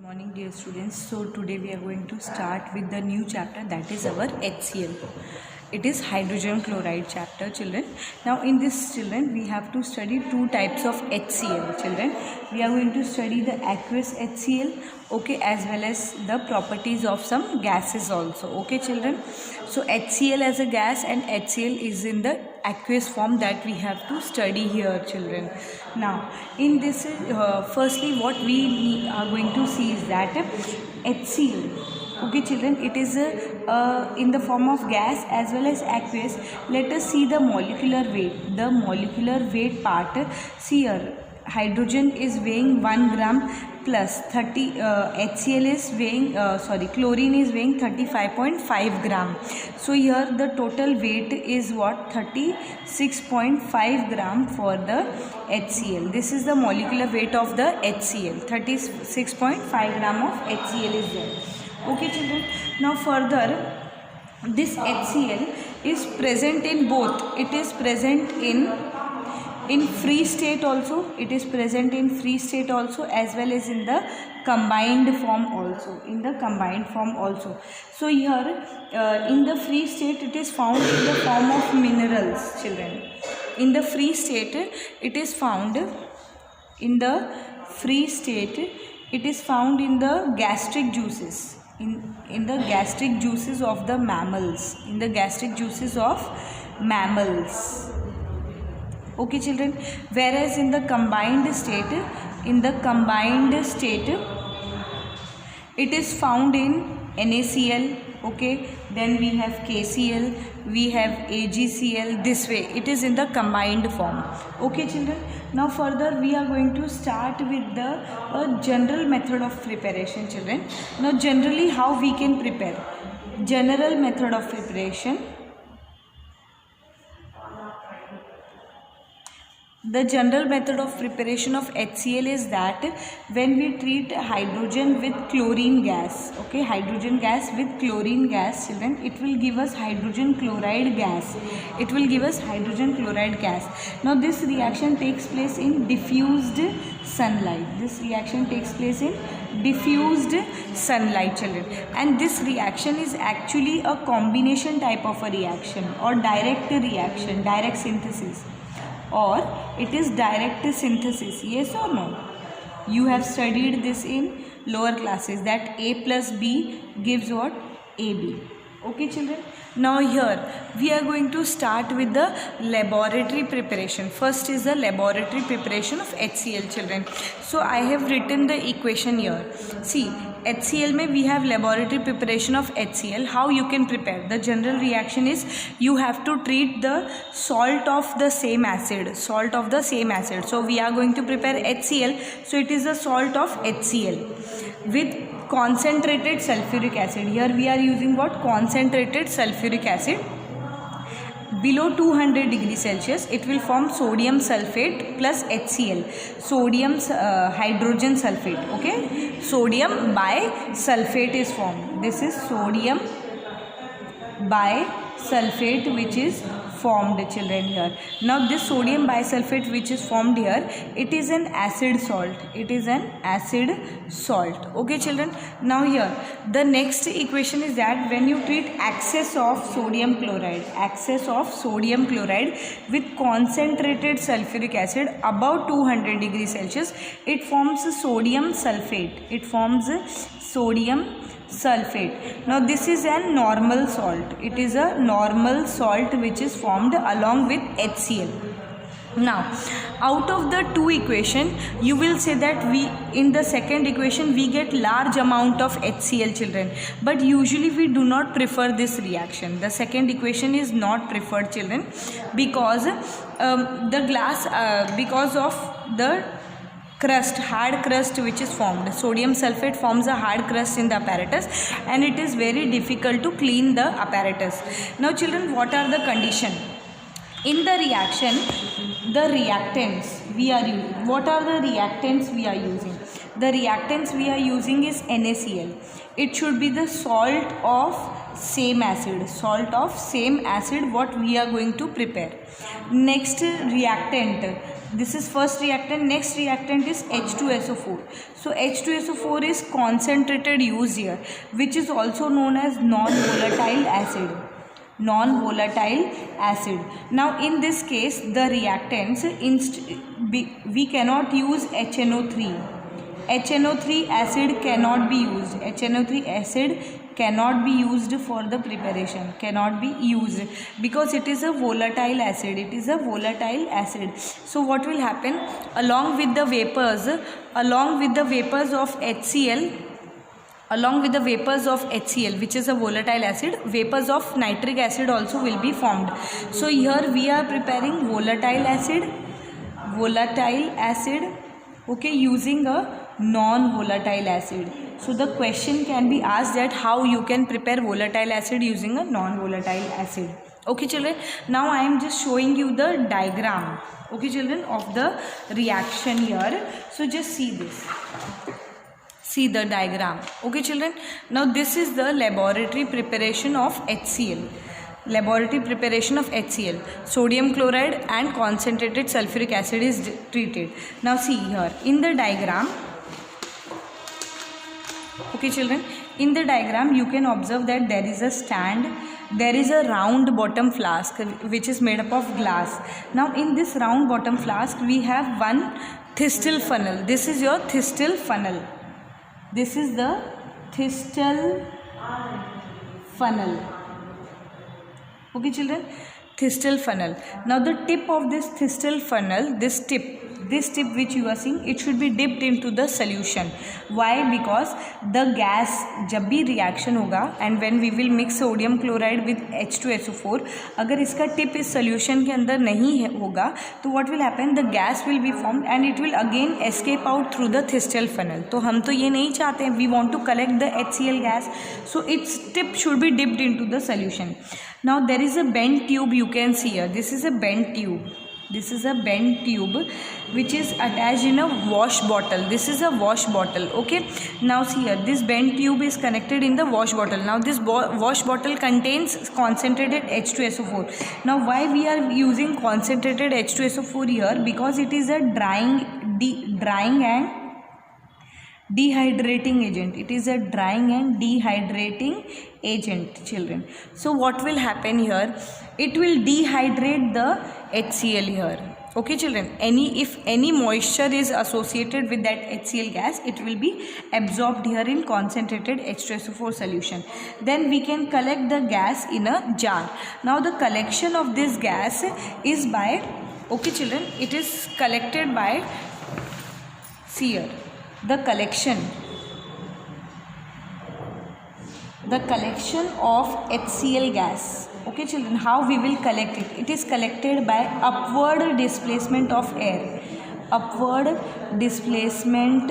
Morning dear students. So today we are going to start with the new chapter, that is our HCl. It is hydrogen chloride chapter, children. Now in this, children, we have to study two types of HCl, children. We are going to study the aqueous HCl, okay, as well as the properties of some gases also, okay, children. So HCl as a gas and HCl is in the aqueous form that we have to study here, children. Now in this, firstly what we are going to see is that HCl, okay, children, it is in the form of gas as well as aqueous. Let us see the molecular weight. The molecular weight part, see here, hydrogen is weighing 1 gram plus 30, HCl is weighing, chlorine is weighing 35.5 gram. So here the total weight is what? 36.5 gram for the HCl. This is the molecular weight of the HCl. 36.5 gram of HCl is there. Okay, children. Now further, this HCl is present in both. It is present in free state also. It is present in free state also, as well as in the combined form also. In the combined form also. So here in the free state, it is found in the form of minerals, children. In the free state, it is found in the free state. It is found in the gastric juices. In the gastric juices of the mammals. In the gastric juices of mammals. Okay, children. Whereas in the combined state, it is found in NaCl. Okay, then we have KCl, we have AgCl. This way it is in the combined form. Okay, children. Now further we are going to start with the general method of preparation, children. Now generally how we can prepare? General method of preparation. The general method of preparation of HCl is that when we treat hydrogen with chlorine gas, okay, hydrogen gas with chlorine gas, children, it will give us hydrogen chloride gas. It will give us hydrogen chloride gas. Now this reaction takes place in diffused sunlight. This reaction takes place in diffused sunlight, children. And this reaction is actually a combination type of a reaction or direct reaction, direct synthesis. Or it is direct synthesis, yes or no? You have studied this in lower classes, that A plus B gives what? AB. Okay, children. Now here we are going to start with the laboratory preparation. First is the laboratory preparation of HCl, children. So I have written the equation here. See, HCl में we have laboratory preparation of HCl. How you can prepare? The general reaction is you have to treat the salt of the same acid. Salt of the same acid. So we are going to prepare HCl. So it is the salt of HCl with concentrated sulfuric acid. Here we are using what? Concentrated sulfuric acid. Below 200 degrees Celsius, it will form sodium sulfate plus HCl. Sodium hydrogen sulfate. Okay. Sodium bisulfate is formed. This is sodium bisulfate which is formed, children, here. Now this sodium bisulfate which is formed here, it is an acid salt. It is an acid salt. Okay, children. Now here the next equation is that when you treat excess of sodium chloride with concentrated sulfuric acid above 200 degrees Celsius, it forms sodium sulfate. It forms sodium sulfate. Now this is a normal salt. It is a normal salt which is formed along with HCl. Now out of the two equation, you will say that in the second equation we get large amount of HCl, children, but usually we do not prefer this reaction. The second equation is not preferred, children, because the glass because of the crust, hard crust which is formed. Sodium sulfate forms a hard crust in the apparatus and it is very difficult to clean the apparatus. Now children, what are the condition? In the reaction, the reactants we are using. What are the reactants we are using? The reactants we are using is NaCl. It should be the salt of same acid. Salt of same acid what we are going to prepare. Next reactant. This is first reactant. Next reactant is H2SO4. So H2SO4 is concentrated use here, which is also known as non-volatile acid. Non-volatile acid. Now in this case the reactants, we cannot use HNO3. HNO3 acid cannot be used. HNO3 acid cannot be used for the preparation, cannot be used because it is a volatile acid. It is a volatile acid. So what will happen, along with the vapors of HCl, which is a volatile acid, vapors of nitric acid also will be formed. So here we are preparing volatile acid, okay, using a non-volatile acid. So the question can be asked that how you can prepare volatile acid using a non-volatile acid. Okay children, now I am just showing you the diagram, okay children, of the reaction here. So just see this, see the diagram, okay children. Now this is the laboratory preparation of HCl. Laboratory preparation of HCl, sodium chloride and concentrated sulfuric acid is treated. Now see here in the diagram, okay children, in the diagram you can observe that there is a stand, there is a round bottom flask which is made up of glass. Now in this round bottom flask we have one Thystel funnel. This is your Thystel funnel. This is the Thystel funnel. Okay children, Thystel funnel. Now the tip of this Thystel funnel, this tip which you are seeing, it should be dipped into the solution. Why? Because the gas जब भी reaction होगा and when we will mix sodium chloride with H2SO4, अगर इसका tip इस solution के अंदर नहीं होगा तो what will happen, the gas will be formed and it will again escape out through the Thystel funnel. तो हम तो ये नहीं चाहते हैं, we want to collect the HCl gas, so its tip should be dipped into the solution. Now there is a bent tube you can see here. This is a bent tube. This is a bent tube which is attached in a wash bottle. This is a wash bottle, okay. Now see here, this bent tube is connected in the wash bottle. Now this wash bottle contains concentrated H2SO4. Now why we are using concentrated H2SO4 here? Because it is a drying and dehydrating agent. It is a drying and dehydrating agent, children. So what will happen here, it will dehydrate the HCl here, okay children. If any moisture is associated with that HCl gas, it will be absorbed here in concentrated H2SO4 solution. Then we can collect the gas in a jar. Now the collection of this gas is by, okay children, it is collected by, see here, the collection of HCl gas, okay children. How we will collect it? It is collected by upward displacement of air. Upward displacement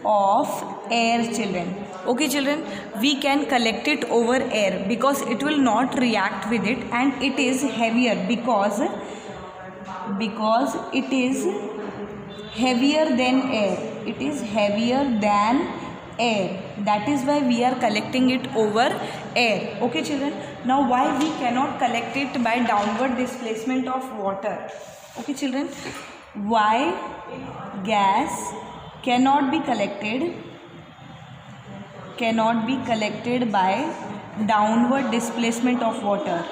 of air, children. Okay children, we can collect it over air because it will not react with it and it is heavier because it is heavier than air. It is heavier than air. That is why we are collecting it over air. Okay children. Now why we cannot collect it by downward displacement of water? Okay children. Why gas cannot be collected by downward displacement of water?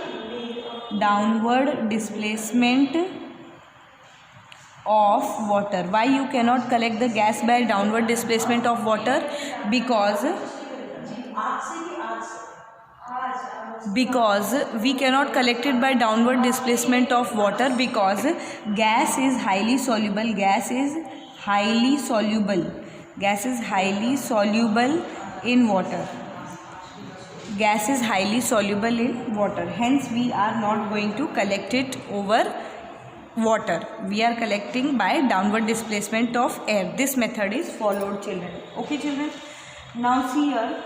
Downward displacement of water. Why you cannot collect the gas by downward displacement of water? Because we cannot collect it by downward displacement of water because gas is highly soluble. Gas is highly soluble in water. Gas is highly soluble in water. Hence we are not going to collect it over water. We are collecting by downward displacement of air. This method is followed, children. Okay children. Now see here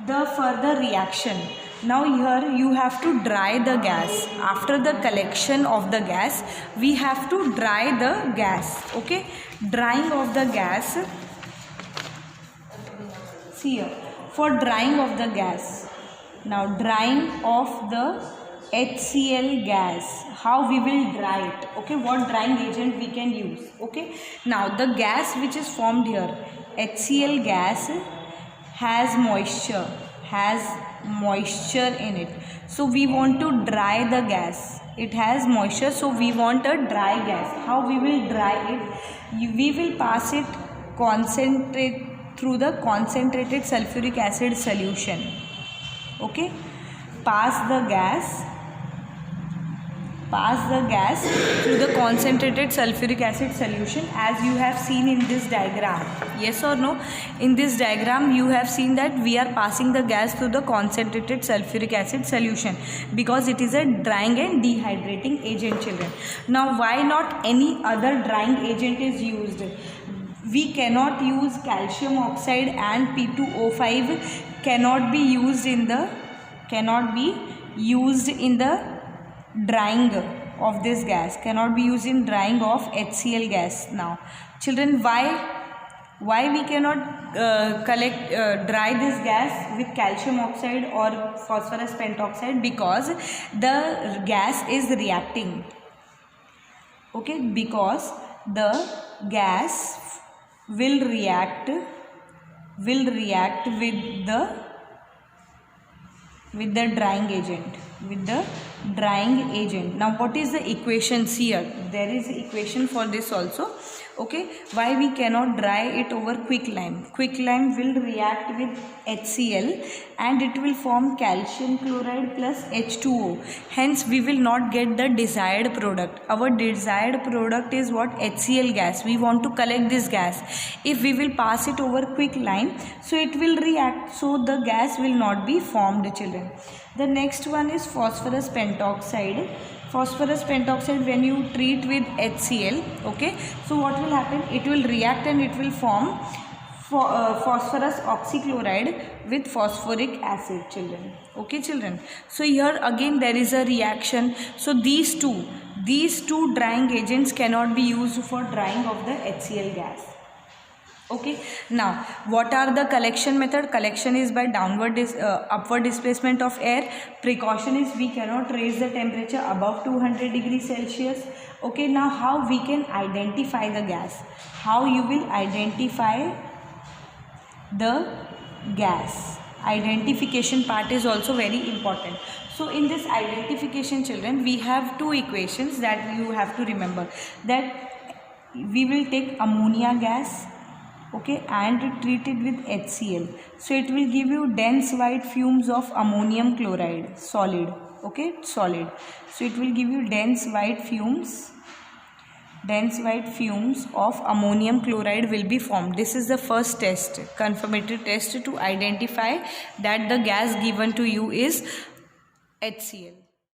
the further reaction. Now here you have to dry the gas. After the collection of the gas, we have to dry the gas. Okay, drying of the gas. See here, for drying of the gas. Now drying of the HCl gas, how we will dry it, okay, what drying agent we can use. Okay, now the gas which is formed here, HCl gas, has moisture in it, so we want to dry the gas. It has moisture, so we want a dry gas. How we will dry it? We will pass it through the concentrated sulfuric acid solution. Okay, pass the gas through the concentrated sulfuric acid solution, as you have seen in this diagram. Yes or no? In this diagram you have seen that we are passing the gas through the concentrated sulfuric acid solution because it is a drying and dehydrating agent, children. Now why not any other drying agent is used? We cannot use calcium oxide, and P2O5 cannot be used in the drying of this gas, cannot be used in drying of HCl gas. Now children, why we cannot dry this gas with calcium oxide or phosphorus pentoxide? Because the gas is reacting. Okay, because the gas will react with the drying agent. Now what is the equations here? There is equation for this also. Okay, why we cannot dry it over quicklime? Quicklime will react with HCl and it will form calcium chloride plus H2O. Hence we will not get the desired product. Our desired product is what? HCl gas. We want to collect this gas. If we will pass it over quicklime, so it will react, so the gas will not be formed, children. The next one is phosphorus pentoxide. Phosphorus pentoxide, when you treat with HCl, okay, so what will happen? It will react and it will form phosphorus oxychloride with phosphoric acid, children. Okay, children. So here again there is a reaction. So these two drying agents cannot be used for drying of the HCl gas. Okay, now what are the collection method? Collection is by upward displacement of air. Precaution is we cannot raise the temperature above 200 degrees Celsius. Okay, now how we can identify the gas? How you will identify the gas? Identification part is also very important. So in this identification, children, we have two equations that you have to remember. That we will take ammonia gas, okay, and treat it with HCl. So it will give you dense white fumes of ammonium chloride, solid. Okay, solid. So it will give you dense white fumes of ammonium chloride will be formed. This is the first test, confirmatory test to identify that the gas given to you is HCl.